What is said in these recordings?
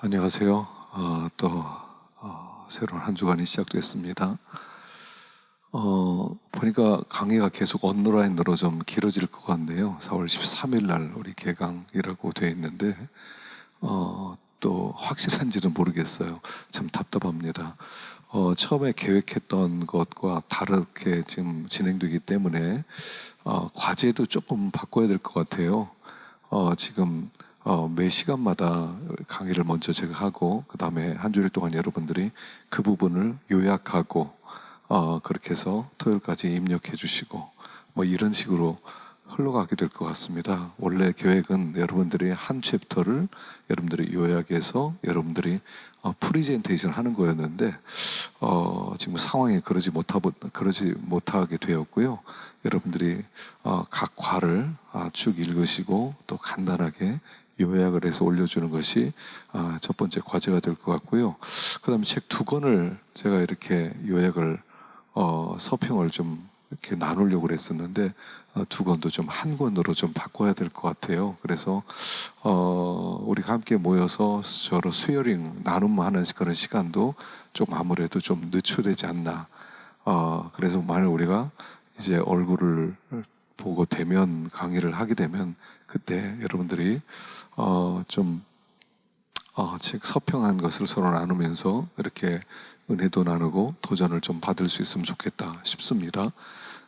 안녕하세요. 또 새로운 한 주간이 시작됐습니다. 보니까 강의가 계속 온라인으로 좀 길어질 것 같네요. 4월 13일 날 우리 개강이라고 되어 있는데 또 확실한지는 모르겠어요. 참 답답합니다. 처음에 계획했던 것과 다르게 지금 진행되기 때문에 과제도 조금 바꿔야 될 것 같아요. 지금 매 시간마다 강의를 먼저 제가 하고 그 다음에 한 주일 동안 여러분들이 그 부분을 요약하고 그렇게 해서 토요일까지 입력해 주시고 뭐 이런 식으로 흘러가게 될 것 같습니다. 원래 계획은 여러분들이 한 챕터를 여러분들이 요약해서 여러분들이 프리젠테이션 하는 거였는데 지금 상황이 그러지 못하게 되었고요. 여러분들이 각 과를 쭉 읽으시고 또 간단하게 요약을 해서 올려주는 것이 첫 번째 과제가 될 것 같고요. 그 다음에 책 두 권을 제가 이렇게 요약을 서평을 좀 이렇게 나누려고 그랬었는데 두 권도 좀 한 권으로 좀 바꿔야 될 것 같아요. 그래서 우리가 함께 모여서 서로 쉐어링 나눔하는 그런 시간도 좀 아무래도 좀 늦춰되지 않나. 그래서 만약 우리가 이제 얼굴을 보고 대면 강의를 하게 되면 그때 여러분들이 좀 책 서평한 것을 서로 나누면서 이렇게 은혜도 나누고 도전을 좀 받을 수 있으면 좋겠다 싶습니다.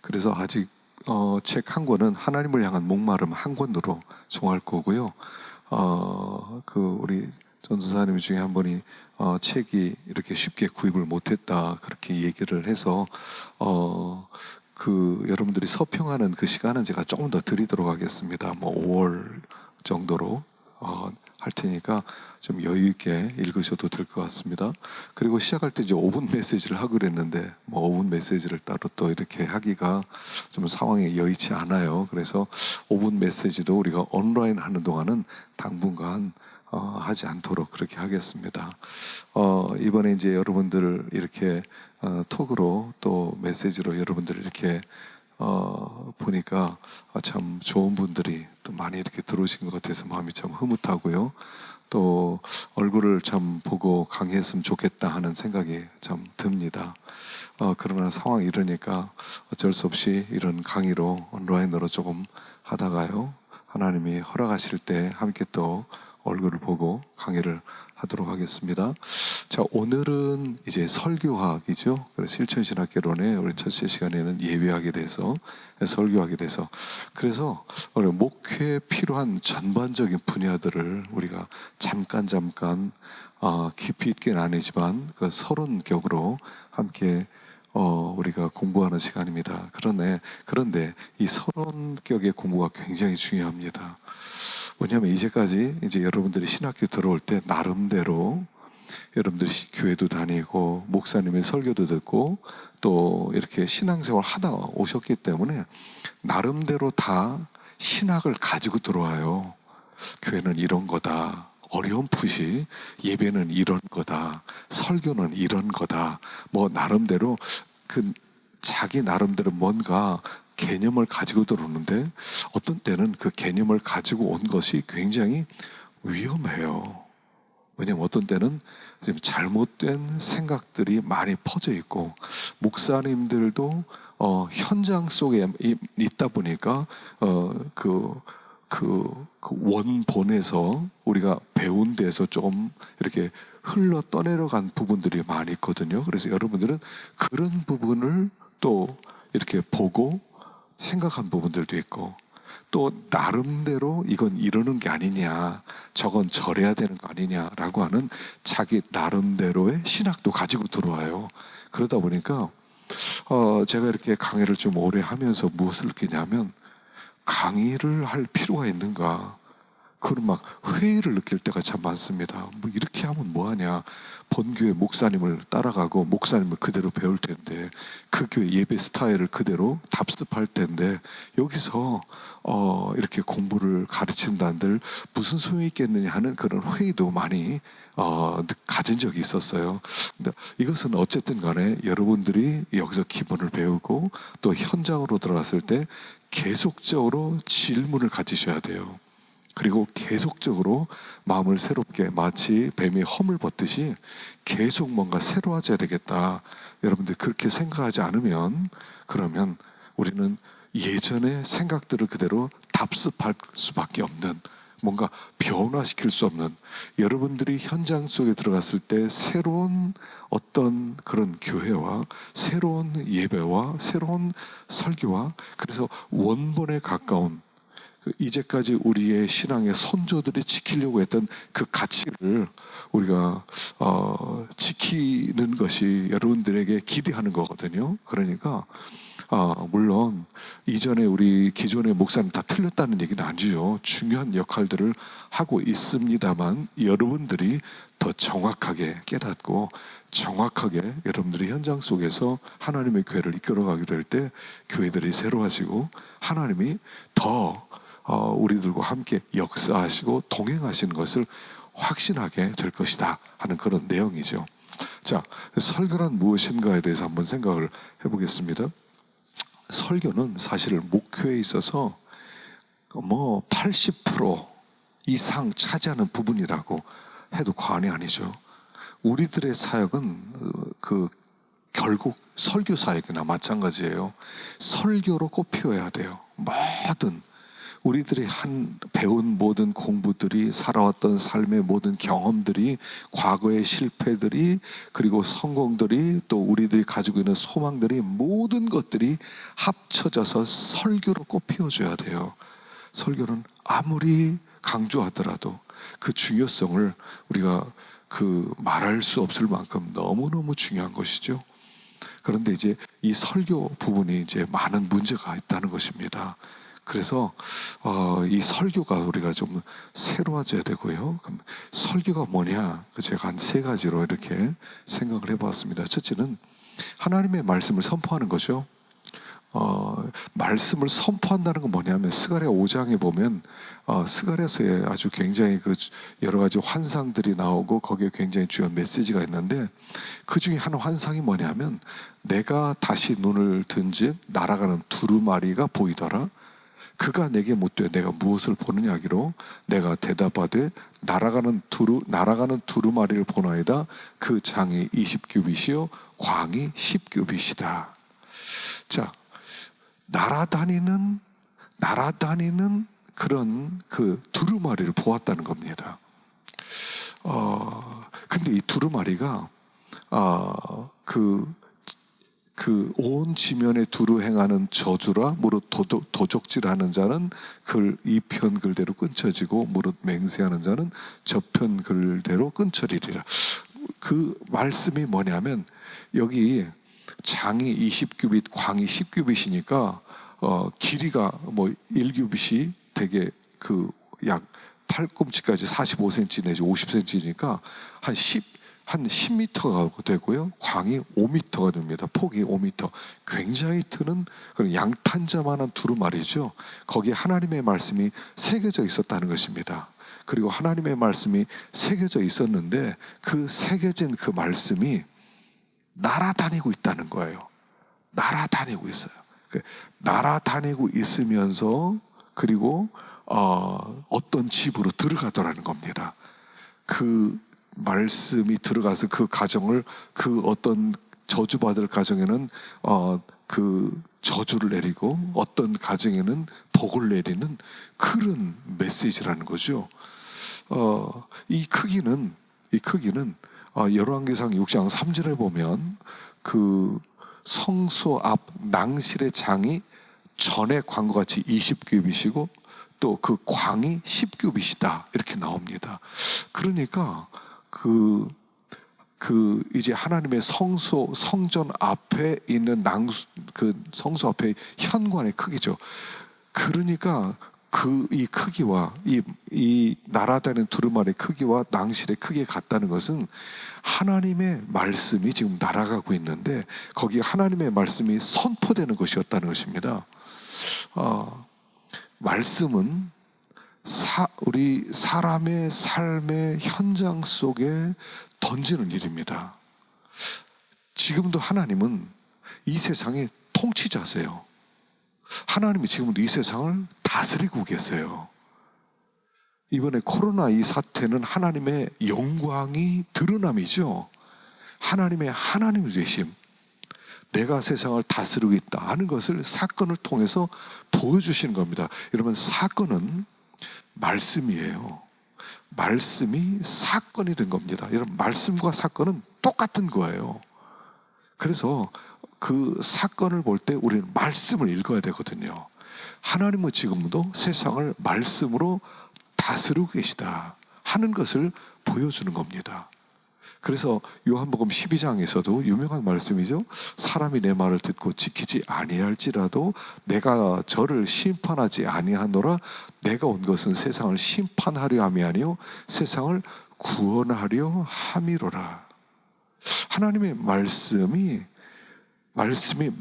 그래서 아직 책 한 권은 하나님을 향한 목마름 한 권으로 정할 거고요. 우리 전도사님 중에 한 분이 책이 이렇게 쉽게 구입을 못했다 그렇게 얘기를 해서 여러분들이 서평하는 그 시간은 제가 조금 더 드리도록 하겠습니다. 뭐 5월 정도로 할 테니까 좀 여유 있게 읽으셔도 될 것 같습니다. 그리고 시작할 때 이제 5분 메시지를 하고 그랬는데 뭐 5분 메시지를 따로 또 이렇게 하기가 좀 상황이 여의치 않아요. 그래서 5분 메시지도 우리가 온라인 하는 동안은 당분간 하지 않도록 그렇게 하겠습니다. 이번에 이제 여러분들 이렇게 톡으로 또 메시지로 여러분들 이렇게 보니까 참 좋은 분들이 또 많이 이렇게 들어오신 것 같아서 마음이 참 흐뭇하고요. 또 얼굴을 참 보고 강의했으면 좋겠다 하는 생각이 참 듭니다. 그러나 상황이 이러니까 어쩔 수 없이 이런 강의로 온라인으로 조금 하다가요. 하나님이 허락하실 때 함께 또 얼굴을 보고 강의를 하도록 하겠습니다. 자, 오늘은 이제 설교학이죠. 그래서 실천신학개론의 우리 첫째 시간에는 예배하게 돼서 설교하게 돼서 그래서 오늘 목회에 필요한 전반적인 분야들을 우리가 잠깐 깊이 있게는 아니지만 그 서론격으로 함께 우리가 공부하는 시간입니다. 그런데 이 서론격의 공부가 굉장히 중요합니다. 뭐냐면 이제까지 이제 여러분들이 신학교 들어올 때 나름대로 여러분들이 교회도 다니고 목사님의 설교도 듣고 또 이렇게 신앙생활 하다 오셨기 때문에 나름대로 다 신학을 가지고 들어와요. 교회는 이런 거다. 어렴풋이 예배는 이런 거다. 설교는 이런 거다. 뭐 나름대로 자기 나름대로 뭔가 개념을 가지고 들어오는데 어떤 때는 그 개념을 가지고 온 것이 굉장히 위험해요. 왜냐하면 어떤 때는 지금 잘못된 생각들이 많이 퍼져 있고 목사님들도 현장 속에 있다 보니까 그 원본에서 우리가 배운 데서 조금 이렇게 흘러 떠내려간 부분들이 많이 있거든요. 그래서 여러분들은 그런 부분을 또 이렇게 보고 생각한 부분들도 있고 또 나름대로 이건 이러는 게 아니냐, 저건 저래야 되는 거 아니냐라고 하는 자기 나름대로의 신학도 가지고 들어와요. 그러다 보니까 제가 이렇게 강의를 좀 오래 하면서 무엇을 느끼냐면 강의를 할 필요가 있는가, 그런 막 회의를 느낄 때가 참 많습니다. 뭐 이렇게 하면 뭐하냐, 본교회 목사님을 따라가고 목사님을 그대로 배울 텐데 그 교회 예배 스타일을 그대로 답습할 텐데 여기서 이렇게 공부를 가르친다는들 무슨 소용이 있겠느냐 하는 그런 회의도 많이 가진 적이 있었어요. 근데 이것은 어쨌든 간에 여러분들이 여기서 기본을 배우고 또 현장으로 들어갔을 때 계속적으로 질문을 가지셔야 돼요. 그리고 계속적으로 마음을 새롭게 마치 뱀이 허물 벗듯이 계속 뭔가 새로워져야 되겠다. 여러분들 그렇게 생각하지 않으면 그러면 우리는 예전의 생각들을 그대로 답습할 수밖에 없는, 뭔가 변화시킬 수 없는, 여러분들이 현장 속에 들어갔을 때 새로운 어떤 그런 교회와 새로운 예배와 새로운 설교와 그래서 원본에 가까운 이제까지 우리의 신앙의 선조들이 지키려고 했던 그 가치를 우리가 지키는 것이 여러분들에게 기대하는 거거든요. 그러니까 물론 이전에 우리 기존의 목사님 다 틀렸다는 얘기는 아니죠. 중요한 역할들을 하고 있습니다만 여러분들이 더 정확하게 깨닫고 정확하게 여러분들이 현장 속에서 하나님의 교회를 이끌어가게 될 때 교회들이 새로워지고 하나님이 더 우리들과 함께 역사하시고 동행하시는 것을 확신하게 될 것이다 하는 그런 내용이죠. 자, 설교란 무엇인가에 대해서 한번 생각을 해보겠습니다. 설교는 사실 목회에 있어서 80% 이상 차지하는 부분이라고 해도 과언이 아니죠. 우리들의 사역은 결국 설교 사역이나 마찬가지예요. 설교로 꽃피워야 돼요. 모든 우리들이 배운 모든 공부들이, 살아왔던 삶의 모든 경험들이, 과거의 실패들이, 그리고 성공들이, 또 우리들이 가지고 있는 소망들이, 모든 것들이 합쳐져서 설교로 꽃피워줘야 돼요. 설교는 아무리 강조하더라도 그 중요성을 우리가 말할 수 없을 만큼 너무너무 중요한 것이죠. 그런데 이제 이 설교 부분이 이제 많은 문제가 있다는 것입니다. 그래서 이 설교가 우리가 좀 새로워져야 되고요. 그럼 설교가 뭐냐? 제가 한 3가지로 이렇게 생각을 해봤습니다. 첫째는 하나님의 말씀을 선포하는 거죠. 말씀을 선포한다는 건 뭐냐면 스가랴 5장에 보면 스가랴서에 아주 굉장히 여러 가지 환상들이 나오고 거기에 굉장히 중요한 메시지가 있는데 그 중에 한 환상이 뭐냐면 내가 다시 눈을 든즉 날아가는 두루마리가 보이더라. 그가 내게 묻되 내가 무엇을 보느냐 하기로 내가 대답하되 날아가는 두루마리를 보나이다. 그 장이 20규빗이요 광이 10규빗이다. 자, 날아다니는 그런 두루마리를 보았다는 겁니다. 근데 이 두루마리가 온 지면에 두루 행하는 저주라. 무릇 도적질하는 자는 이 편 글대로 끊쳐지고 무릇 맹세하는 자는 저편 글대로 끊쳐리리라. 그 말씀이 뭐냐면 여기 장이 20규빗, 광이 10규빗이니까 길이가 1규빗이 되게 약 팔꿈치까지 45cm 내지 50cm니까 한 10m가 되고요. 광이 5m가 됩니다. 폭이 5m. 굉장히 트는 양탄자만한 두루마리죠. 거기에 하나님의 말씀이 새겨져 있었다는 것입니다. 그리고 하나님의 말씀이 새겨져 있었는데 그 새겨진 그 말씀이 날아다니고 있다는 거예요. 날아다니고 있어요. 날아다니고 있으면서 그리고 어떤 집으로 들어가더라는 겁니다. 그 말씀이 들어가서 그 가정을 어떤 저주받을 가정에는 저주를 내리고 어떤 가정에는 복을 내리는 그런 메시지라는 거죠. 이 크기는 열왕기상 6장 3절에 보면 성소 앞 낭실의 장이 전의 광과 같이 20규빗이고 또 그 광이 10규빗이다 이렇게 나옵니다. 그러니까 이제 하나님의 성전 앞에 있는 성소 앞에 현관의 크기죠. 그러니까 이 크기와 이 날아다니는 두루마리의 크기와 낭실의 크기가 같다는 것은 하나님의 말씀이 지금 날아가고 있는데 거기에 하나님의 말씀이 선포되는 것이었다는 것입니다. 말씀은 우리 사람의 삶의 현장 속에 던지는 일입니다. 지금도 하나님은 이 세상의 통치자세요. 하나님이 지금도 이 세상을 다스리고 계세요. 이번에 코로나 이 사태는 하나님의 영광이 드러남이죠. 하나님이 되심, 내가 세상을 다스리고 있다 하는 것을 사건을 통해서 보여주시는 겁니다. 여러분, 사건은 말씀이에요. 말씀이 사건이 된 겁니다. 여러분, 말씀과 사건은 똑같은 거예요. 그래서 그 사건을 볼 때 우리는 말씀을 읽어야 되거든요. 하나님은 지금도 세상을 말씀으로 다스리고 계시다 하는 것을 보여주는 겁니다. 그래서 요한복음 12장에서도 유명한 말씀이죠. 사람이 내 말을 듣고 지키지 아니할지라도 내가 저를 심판하지 아니하노라. 내가 온 것은 세상을 심판하려 함이 아니요 세상을 구원하려 함이로라. 하나님의 말씀이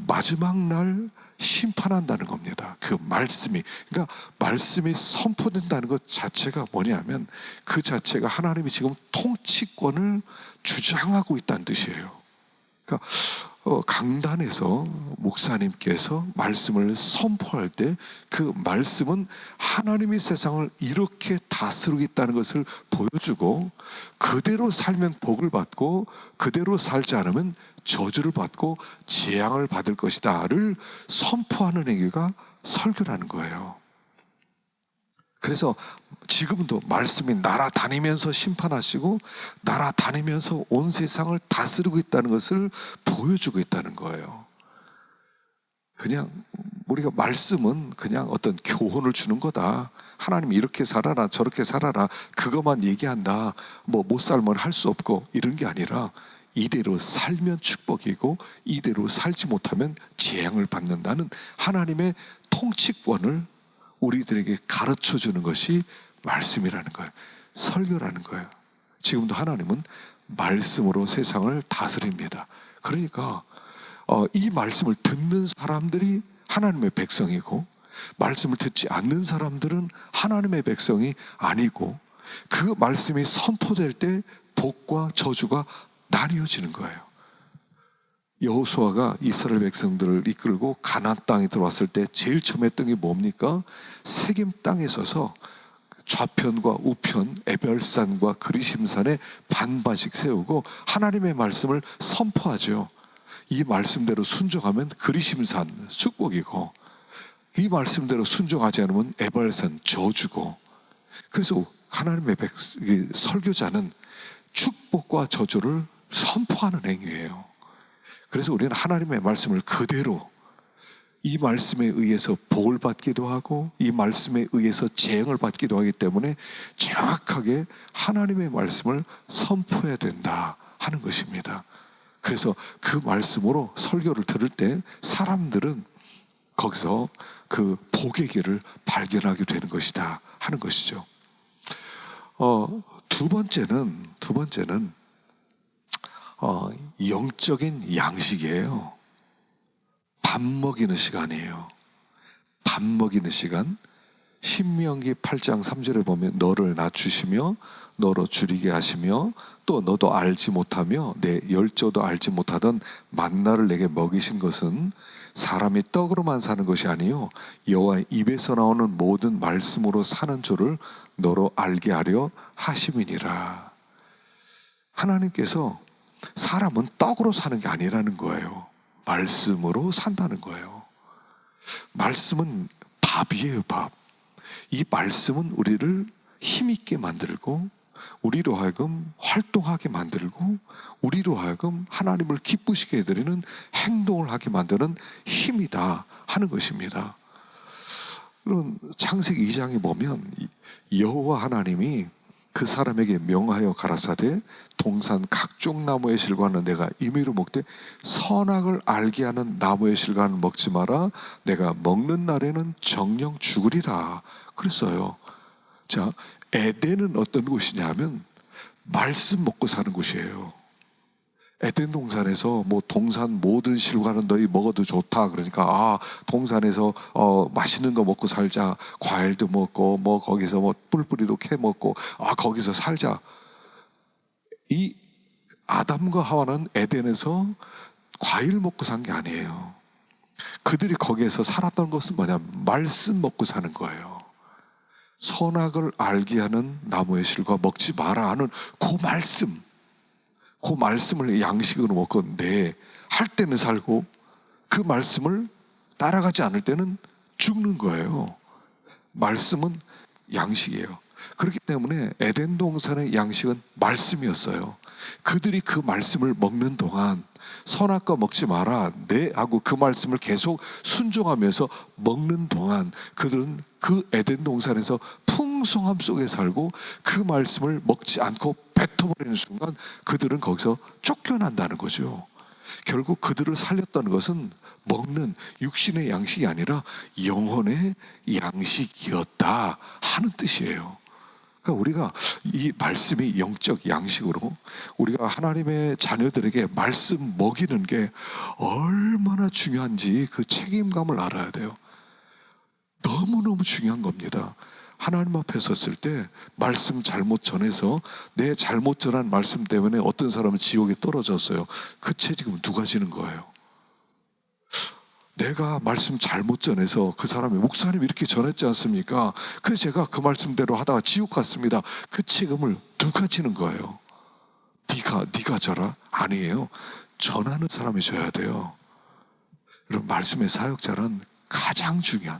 마지막 날 심판한다는 겁니다. 그 말씀이, 그러니까 말씀이 선포된다는 것 자체가 뭐냐면 그 자체가 하나님이 지금 통치권을 주장하고 있다는 뜻이에요. 그러니까 강단에서 목사님께서 말씀을 선포할 때 그 말씀은 하나님이 세상을 이렇게 다스리고 있다는 것을 보여주고, 그대로 살면 복을 받고 그대로 살지 않으면 저주를 받고 재앙을 받을 것이다를 선포하는 행위가 설교라는 거예요. 그래서 지금도 말씀이 날아다니면서 심판하시고 날아다니면서 온 세상을 다스리고 있다는 것을 보여주고 있다는 거예요. 그냥 우리가 말씀은 그냥 어떤 교훈을 주는 거다. 하나님이 이렇게 살아라 저렇게 살아라 그것만 얘기한다. 뭐 못 살면 할 수 없고 이런 게 아니라 이대로 살면 축복이고 이대로 살지 못하면 재앙을 받는다는 하나님의 통치권을 우리들에게 가르쳐 주는 것이 말씀이라는 거예요. 설교라는 거예요. 지금도 하나님은 말씀으로 세상을 다스립니다. 그러니까 이 말씀을 듣는 사람들이 하나님의 백성이고 말씀을 듣지 않는 사람들은 하나님의 백성이 아니고, 그 말씀이 선포될 때 복과 저주가 나뉘어지는 거예요. 여호수아가 이스라엘 백성들을 이끌고 가나안 땅에 들어왔을 때 제일 처음 했던 게 뭡니까? 세겜 땅에 서서 좌편과 우편 에벨산과 그리심산에 반반씩 세우고 하나님의 말씀을 선포하죠. 이 말씀대로 순종하면 그리심산 축복이고, 이 말씀대로 순종하지 않으면 에벨산 저주고. 그래서 하나님의 설교자는 축복과 저주를 선포하는 행위예요. 그래서 우리는 하나님의 말씀을 그대로, 이 말씀에 의해서 복을 받기도 하고 이 말씀에 의해서 재앙을 받기도 하기 때문에 정확하게 하나님의 말씀을 선포해야 된다 하는 것입니다. 그래서 그 말씀으로 설교를 들을 때 사람들은 거기서 그 복의 길을 발견하게 되는 것이다 하는 것이죠. 두 번째는 영적인 양식이에요. 밥 먹이는 시간이에요. 밥 먹이는 시간. 신명기 8장 3절에 보면 너를 낮추시며 너로 줄이게 하시며 또 너도 알지 못하며 내 열조도 알지 못하던 만나를 내게 먹이신 것은 사람이 떡으로만 사는 것이 아니요 여호와의 입에서 나오는 모든 말씀으로 사는 줄을 너로 알게 하려 하심이니라. 하나님께서 사람은 떡으로 사는 게 아니라는 거예요. 말씀으로 산다는 거예요. 말씀은 밥이에요, 밥. 이 말씀은 우리를 힘있게 만들고 우리로 하여금 활동하게 만들고 우리로 하여금 하나님을 기쁘시게 해드리는 행동을 하게 만드는 힘이다 하는 것입니다. 그럼 창세기 2장에 보면 여호와 하나님이 그 사람에게 명하여 가라사대 동산 각종 나무의 실과는 내가 임의로 먹되 선악을 알게 하는 나무의 실과는 먹지 마라. 내가 먹는 날에는 정령 죽으리라 그랬어요. 자, 에덴은 어떤 곳이냐면 말씀 먹고 사는 곳이에요. 에덴 동산에서 뭐 동산 모든 실과는 너희 먹어도 좋다. 그러니까 동산에서 맛있는 거 먹고 살자. 과일도 먹고 뭐 거기서 뭐 뿔뿔이도 캐 먹고 거기서 살자. 이 아담과 하와는 에덴에서 과일 먹고 산 게 아니에요. 그들이 거기에서 살았던 것은 뭐냐? 말씀 먹고 사는 거예요. 선악을 알게 하는 나무의 실과 먹지 마라 하는 그 말씀을 양식으로 먹고 할 때는 살고 그 말씀을 따라가지 않을 때는 죽는 거예요. 말씀은 양식이에요. 그렇기 때문에 에덴 동산의 양식은 말씀이었어요. 그들이 그 말씀을 먹는 동안 선악과 먹지 마라 하고 그 말씀을 계속 순종하면서 먹는 동안 그들은 그 에덴 동산에서 풍성함 속에 살고 그 말씀을 먹지 않고 뱉어버리는 순간 그들은 거기서 쫓겨난다는 거죠. 결국 그들을 살렸다는 것은 먹는 육신의 양식이 아니라 영혼의 양식이었다 하는 뜻이에요. 그러니까 우리가 이 말씀이 영적 양식으로 우리가 하나님의 자녀들에게 말씀 먹이는 게 얼마나 중요한지 그 책임감을 알아야 돼요. 너무너무 중요한 겁니다. 하나님 앞에 섰을 때 말씀 잘못 전해서 내 잘못 전한 말씀 때문에 어떤 사람은 지옥에 떨어졌어요. 그 책임은 누가 지는 거예요? 내가 말씀 잘못 전해서 그 사람이 목사님 이렇게 전했지 않습니까? 그래서 제가 그 말씀대로 하다가 지옥 갔습니다. 그 책임을 누가 지는 거예요? 네가 져라? 아니에요. 전하는 사람이 져야 돼요. 여러분, 말씀의 사역자는 가장 중요한,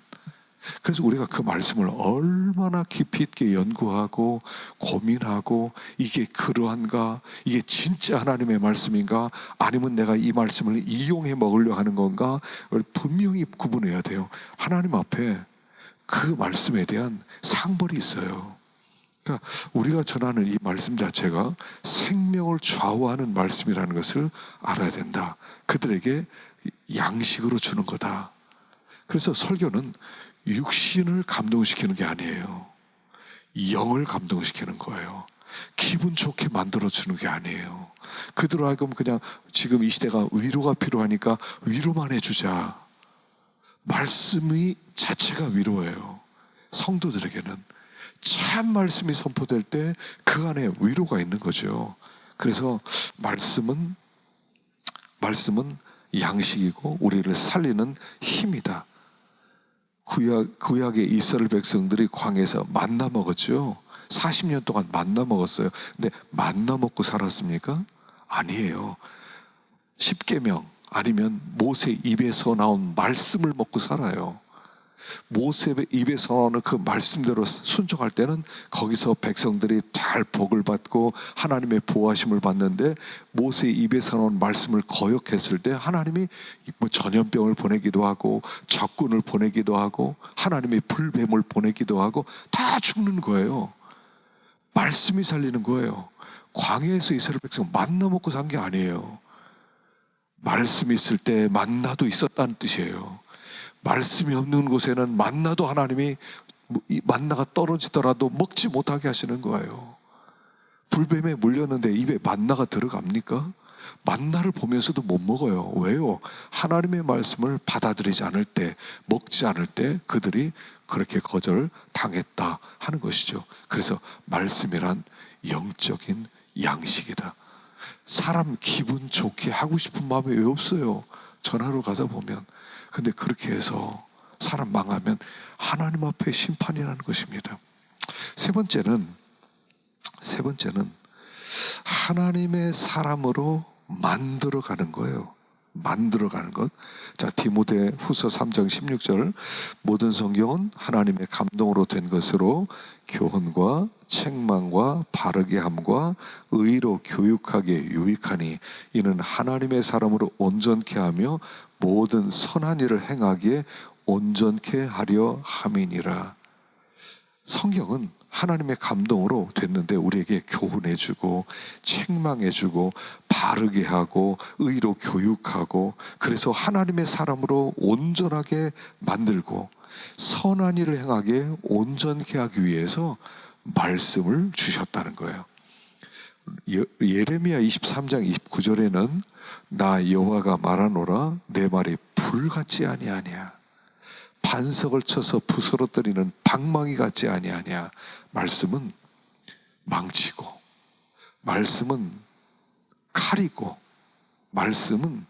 그래서 우리가 그 말씀을 얼마나 깊이 있게 연구하고 고민하고 이게 그러한가? 이게 진짜 하나님의 말씀인가? 아니면 내가 이 말씀을 이용해 먹으려 하는 건가? 분명히 구분해야 돼요. 하나님 앞에 그 말씀에 대한 상벌이 있어요. 그러니까 우리가 전하는 이 말씀 자체가 생명을 좌우하는 말씀이라는 것을 알아야 된다. 그들에게 양식으로 주는 거다. 그래서 설교는 육신을 감동시키는 게 아니에요. 영을 감동시키는 거예요. 기분 좋게 만들어주는 게 아니에요. 그들로 하여금 그냥 지금 이 시대가 위로가 필요하니까 위로만 해주자. 말씀이 자체가 위로예요. 성도들에게는 참 말씀이 선포될 때 그 안에 위로가 있는 거죠. 그래서 말씀은 양식이고 우리를 살리는 힘이다. 구약의 이스라엘 백성들이 광야에서 만나 먹었죠. 40년 동안 만나 먹었어요. 근데 만나 먹고 살았습니까? 아니에요. 십계명 아니면 모세 입에서 나온 말씀을 먹고 살아요. 모세 입에서 나오는 그 말씀대로 순종할 때는 거기서 백성들이 잘 복을 받고 하나님의 보호하심을 받는데, 모세 입에서 나온 말씀을 거역했을 때 하나님이 전염병을 보내기도 하고 적군을 보내기도 하고 하나님의 불뱀을 보내기도 하고 다 죽는 거예요. 말씀이 살리는 거예요. 광야에서 이스라엘 백성 만나 먹고 산 게 아니에요. 말씀이 있을 때 만나도 있었다는 뜻이에요. 말씀이 없는 곳에는 만나도 하나님이 만나가 떨어지더라도 먹지 못하게 하시는 거예요. 불뱀에 물렸는데 입에 만나가 들어갑니까? 만나를 보면서도 못 먹어요. 왜요? 하나님의 말씀을 받아들이지 않을 때, 먹지 않을 때 그들이 그렇게 거절당했다 하는 것이죠. 그래서 말씀이란 영적인 양식이다. 사람 기분 좋게 하고 싶은 마음이 왜 없어요? 전하러 가다 보면. 근데 그렇게 해서 사람 망하면 하나님 앞에 심판이라는 것입니다. 세 번째는 하나님의 사람으로 만들어가는 거예요. 만들어가는 것. 자, 디모데 후서 3장 16절, 모든 성경은 하나님의 감동으로 된 것으로 교훈과 책망과 바르게 함과 의로 교육하게 유익하니 이는 하나님의 사람으로 온전케 하며 모든 선한 일을 행하기에 온전케 하려 함이니라. 성경은 하나님의 감동으로 됐는데 우리에게 교훈해주고 책망해주고 바르게 하고 의로 교육하고, 그래서 하나님의 사람으로 온전하게 만들고 선한 일을 행하게 온전케 하기 위해서 말씀을 주셨다는 거예요. 예레미야 23장 29절에는 나 여호와가 말하노라 내 말이 불같지 아니하냐, 반석을 쳐서 부스러뜨리는 방망이 같지 아니하냐. 말씀은 망치고, 말씀은 칼이고, 말씀은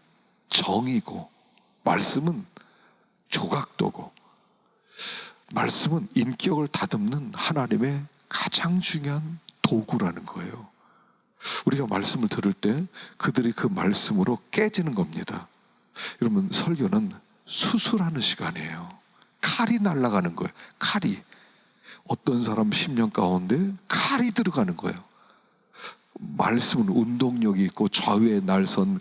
정이고, 말씀은 조각도고. 말씀은 인격을 다듬는 하나님의 가장 중요한 도구라는 거예요. 우리가 말씀을 들을 때 그들이 그 말씀으로 깨지는 겁니다. 여러분, 설교는 수술하는 시간이에요. 칼이 날아가는 거예요. 칼이. 어떤 사람 심령 가운데 칼이 들어가는 거예요. 말씀은 운동력이 있고 좌우에 날선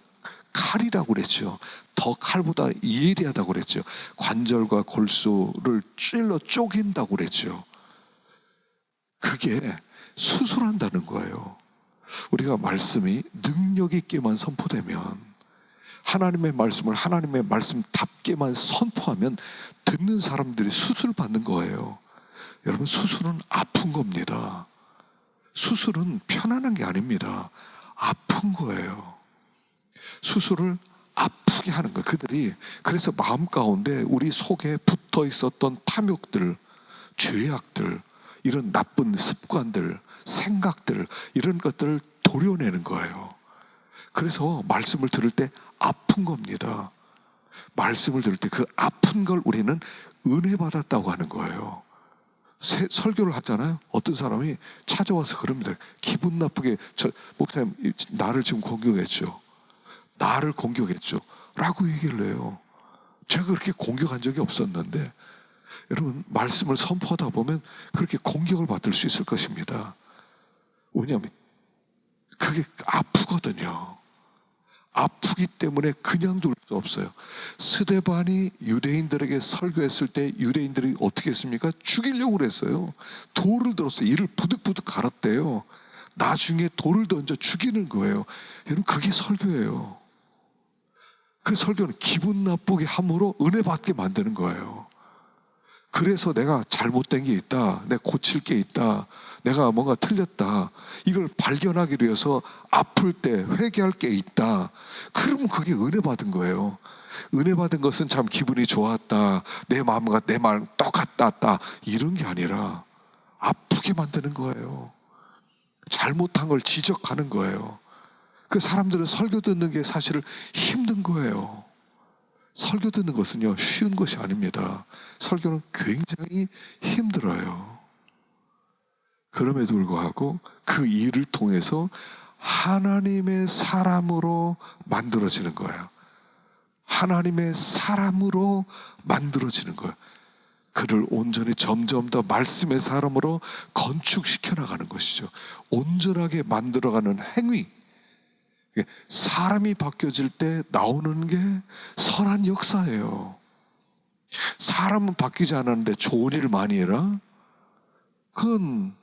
칼이라고 그랬죠. 더 칼보다 예리하다고 그랬죠. 관절과 골수를 찔러 쪼갠다고 그랬죠. 그게 수술한다는 거예요. 우리가 말씀이 능력 있게만 선포되면, 하나님의 말씀을 하나님의 말씀답게만 선포하면 듣는 사람들이 수술받는 거예요. 여러분, 수술은 아픈 겁니다. 수술은 편안한 게 아닙니다. 아픈 거예요. 수술을 아프게 하는 거예요. 그들이 그래서 마음 가운데 우리 속에 붙어 있었던 탐욕들, 죄악들, 이런 나쁜 습관들, 생각들, 이런 것들을 도려내는 거예요. 그래서 말씀을 들을 때 아픈 겁니다. 말씀을 들을 때 그 아픈 걸 우리는 은혜 받았다고 하는 거예요. 설교를 하잖아요. 어떤 사람이 찾아와서 그럽니다. 기분 나쁘게, 목사님 나를 지금 공격했죠, 나를 공격했죠 라고 얘기를 해요. 제가 그렇게 공격한 적이 없었는데, 여러분, 말씀을 선포하다 보면 그렇게 공격을 받을 수 있을 것입니다. 왜냐하면 그게 아프거든요. 아프기 때문에 그냥 둘 수 없어요. 스데반이 유대인들에게 설교했을 때 유대인들이 어떻게 했습니까? 죽이려고 그랬어요. 돌을 들었어요. 이를 부득부득 갈았대요. 나중에 돌을 던져 죽이는 거예요. 여러분, 그게 설교예요. 그 설교는 기분 나쁘게 함으로 은혜 받게 만드는 거예요. 그래서 내가 잘못된 게 있다, 내가 고칠 게 있다, 내가 뭔가 틀렸다, 이걸 발견하기 위해서 아플 때 회개할 게 있다, 그러면 그게 은혜 받은 거예요. 은혜 받은 것은 참 기분이 좋았다, 내 마음과 내 말 똑같다, 이런 게 아니라 아프게 만드는 거예요. 잘못한 걸 지적하는 거예요. 그 사람들은 설교 듣는 게 사실 힘든 거예요. 설교 듣는 것은요, 쉬운 것이 아닙니다. 설교는 굉장히 힘들어요. 그럼에도 불구하고 그 일을 통해서 하나님의 사람으로 만들어지는 거예요. 하나님의 사람으로 만들어지는 거예요. 그를 온전히 점점 더 말씀의 사람으로 건축시켜 나가는 것이죠. 온전하게 만들어가는 행위. 사람이 바뀌어질 때 나오는 게 선한 역사예요. 사람은 바뀌지 않았는데 좋은 일을 많이 해라? 그건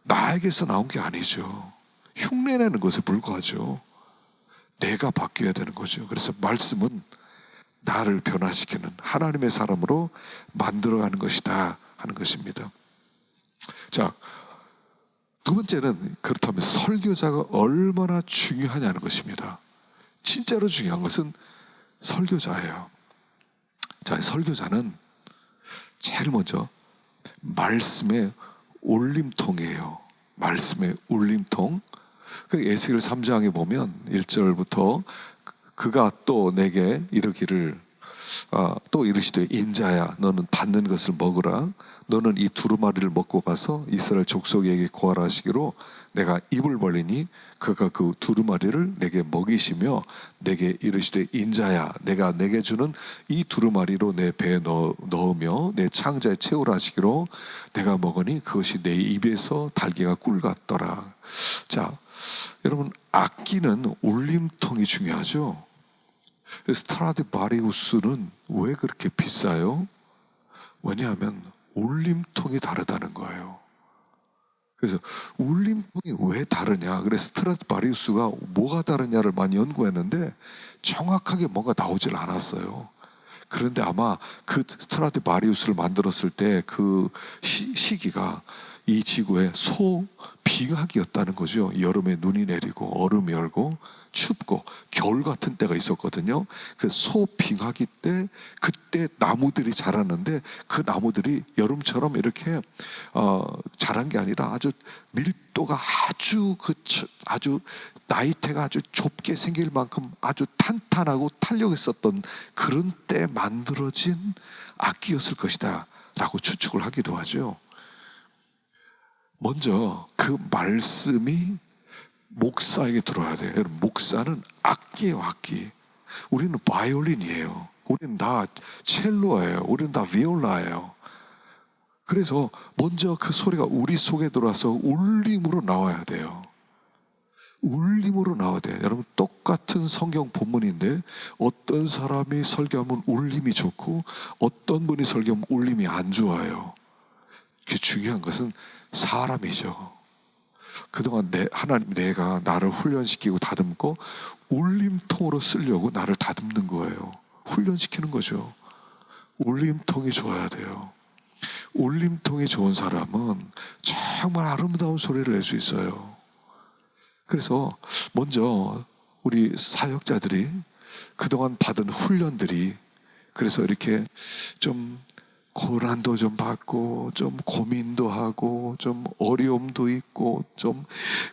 나에게서 나온 게 아니죠. 흉내내는 것에 불과하죠. 내가 바뀌어야 되는 거죠. 그래서 말씀은 나를 변화시키는 하나님의 사람으로 만들어가는 것이다 하는 것입니다. 자, 두 번째는, 그렇다면 설교자가 얼마나 중요하냐는 것입니다. 진짜로 중요한 것은 설교자예요. 자, 설교자는 제일 먼저 말씀의 울림통이에요. 말씀의 울림통. 그 에스겔 3장에 보면 1절부터 그가 또 내게 이르기를, 또 이르시되 인자야, 너는 받는 것을 먹으라. 너는 이 두루마리를 먹고 가서 이스라엘 족속에게 고하라시기로 내가 입을 벌리니 그가 그 두루마리를 내게 먹이시며 내게 이르시되 인자야, 내가 내게 주는 이 두루마리로 내 배에 넣으며 내 창자에 채우라 하시기로 내가 먹으니 그것이 내 입에서 달걀과 꿀 같더라. 자, 여러분, 악기는 울림통이 중요하죠. 스트라디바리우스는 왜 그렇게 비싸요? 왜냐하면 울림통이 다르다는 거예요. 그래서 울림통이 왜 다르냐, 그래서 스트라디바리우스가 뭐가 다르냐를 많이 연구했는데 정확하게 뭔가 나오질 않았어요. 그런데 아마 그 스트라디바리우스를 만들었을 때 그 시기가 이 지구의 소빙하기였다는 거죠. 여름에 눈이 내리고 얼음이 얼고 춥고 겨울 같은 때가 있었거든요. 그 소빙하기 때, 그때 나무들이 자랐는데 그 나무들이 여름처럼 이렇게 자란 게 아니라 아주 밀도가 아주 나이테가 아주 좁게 생길 만큼 아주 탄탄하고 탄력 있었던 그런 때 만들어진 악기였을 것이다. 라고 추측을 하기도 하죠. 먼저 그 말씀이 목사에게 들어야 돼요. 여러분, 목사는 악기예요, 악기. 우리는 바이올린이에요. 우리는 다 첼로예요. 우리는 다 비올라예요. 그래서 먼저 그 소리가 우리 속에 들어와서 울림으로 나와야 돼요. 울림으로 나와야 돼요. 여러분, 똑같은 성경 본문인데 어떤 사람이 설교하면 울림이 좋고 어떤 분이 설교하면 울림이 안 좋아요. 그 중요한 것은 사람이죠. 그동안 하나님 내가 나를 훈련시키고 다듬고 울림통으로 쓰려고 나를 다듬는 거예요. 훈련시키는 거죠. 울림통이 좋아야 돼요. 울림통이 좋은 사람은 정말 아름다운 소리를 낼 수 있어요. 그래서 먼저 우리 사역자들이 그동안 받은 훈련들이, 그래서 이렇게 좀 고난도 좀 받고 좀 고민도 하고 좀 어려움도 있고 좀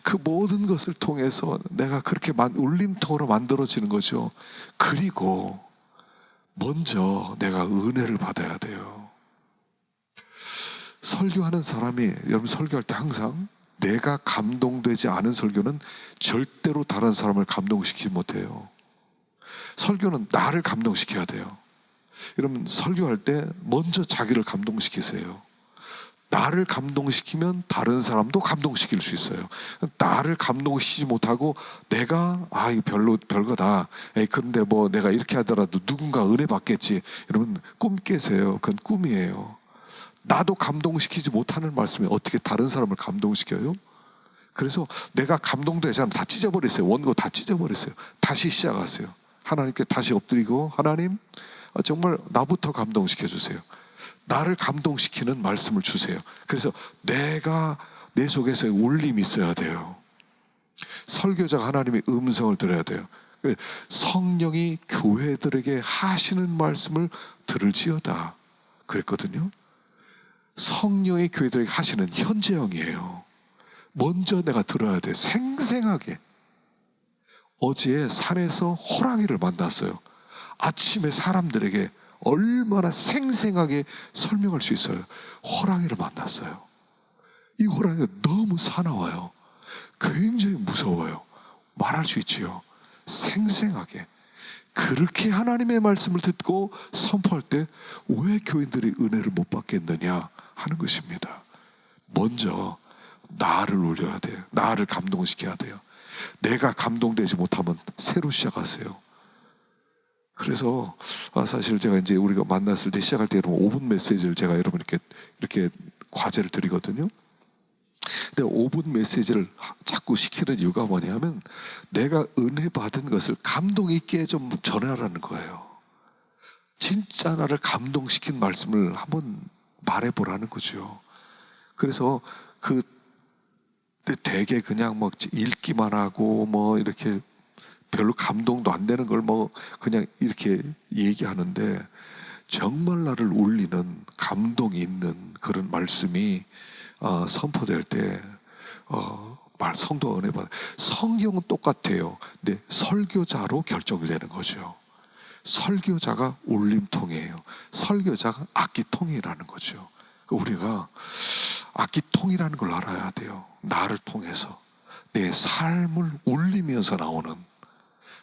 그 모든 것을 통해서 내가 그렇게 울림통으로 만들어지는 거죠. 그리고 먼저 내가 은혜를 받아야 돼요. 설교하는 사람이, 여러분, 설교할 때 항상 내가 감동되지 않은 설교는 절대로 다른 사람을 감동시키지 못해요. 설교는 나를 감동시켜야 돼요. 여러분, 설교할 때 먼저 자기를 감동시키세요. 나를 감동시키면 다른 사람도 감동시킬 수 있어요. 나를 감동시키지 못하고 내가 이거 별거다. 그런데 뭐 내가 이렇게 하더라도 누군가 은혜 받겠지. 여러분, 꿈 깨세요. 그건 꿈이에요. 나도 감동시키지 못하는 말씀에 어떻게 다른 사람을 감동시켜요? 그래서 내가 감동되지 않으면 다 찢어버리세요. 원고 다 찢어버리세요. 다시 시작하세요. 하나님께 다시 엎드리고, 하나님, 정말 나부터 감동시켜 주세요. 나를 감동시키는 말씀을 주세요. 그래서 내 속에서의 울림이 있어야 돼요. 설교자가 하나님의 음성을 들어야 돼요. 성령이 교회들에게 하시는 말씀을 들을지어다 그랬거든요. 성령이 교회들에게 하시는 현재형이에요. 먼저 내가 들어야 돼. 생생하게. 어제 산에서 호랑이를 만났어요. 아침에 사람들에게 얼마나 생생하게 설명할 수 있어요. 호랑이를 만났어요. 이 호랑이가 너무 사나워요. 굉장히 무서워요. 말할 수 있지요. 생생하게. 그렇게 하나님의 말씀을 듣고 선포할 때 왜 교인들이 은혜를 못 받겠느냐 하는 것입니다. 먼저 나를 울려야 돼요. 나를 감동시켜야 돼요. 내가 감동되지 못하면 새로 시작하세요. 그래서 사실 제가 이제 우리가 만났을 때 시작할 때 여러분 5분 메시지를 제가 여러분 이렇게 과제를 드리거든요. 근데 5분 메시지를 자꾸 시키는 이유가 뭐냐면 내가 은혜 받은 것을 감동 있게 좀 전하라는 거예요. 진짜 나를 감동시킨 말씀을 한번 말해보라는 거죠. 그래서 되게 그냥 뭐 읽기만 하고 뭐 이렇게 별로 감동도 안 되는 걸 뭐 그냥 이렇게 얘기하는데, 정말 나를 울리는 감동이 있는 그런 말씀이 선포될 때 성도가 은혜 받아요. 성경은 똑같아요. 근데 설교자로 결정이 되는 거죠. 설교자가 울림통이에요. 설교자가 악기통이라는 거죠. 우리가 악기통이라는 걸 알아야 돼요. 나를 통해서 내 삶을 울리면서 나오는,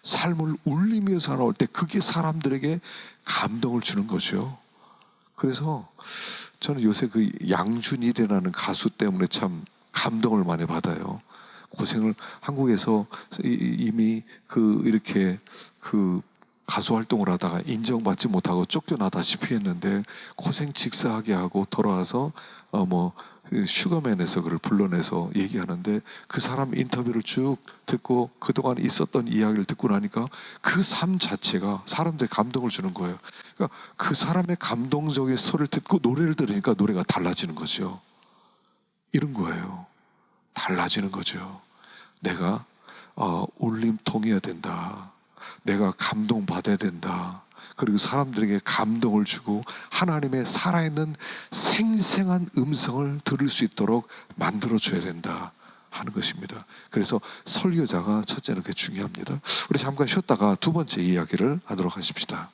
삶을 울리면서 나올 때 그게 사람들에게 감동을 주는 거죠. 그래서 저는 요새 그 양준일이라는 가수 때문에 참 감동을 많이 받아요. 고생을 한국에서 이미 이렇게 가수 활동을 하다가 인정받지 못하고 쫓겨나다시피 했는데 고생 직사하게 하고 돌아와서 슈거맨에서 그를 불러내서 얘기하는데, 그 사람 인터뷰를 쭉 듣고 그동안 있었던 이야기를 듣고 나니까 그 삶 자체가 사람들의 감동을 주는 거예요. 그러니까 그 사람의 감동적인 소리를 듣고 노래를 들으니까 노래가 달라지는 거죠. 이런 거예요. 달라지는 거죠. 내가 울림통해야 된다. 내가 감동받아야 된다. 그리고 사람들에게 감동을 주고 하나님의 살아있는 생생한 음성을 들을 수 있도록 만들어줘야 된다 하는 것입니다. 그래서 설교자가 첫째는 그게 중요합니다. 우리 잠깐 쉬었다가 두 번째 이야기를 하도록 하십시다.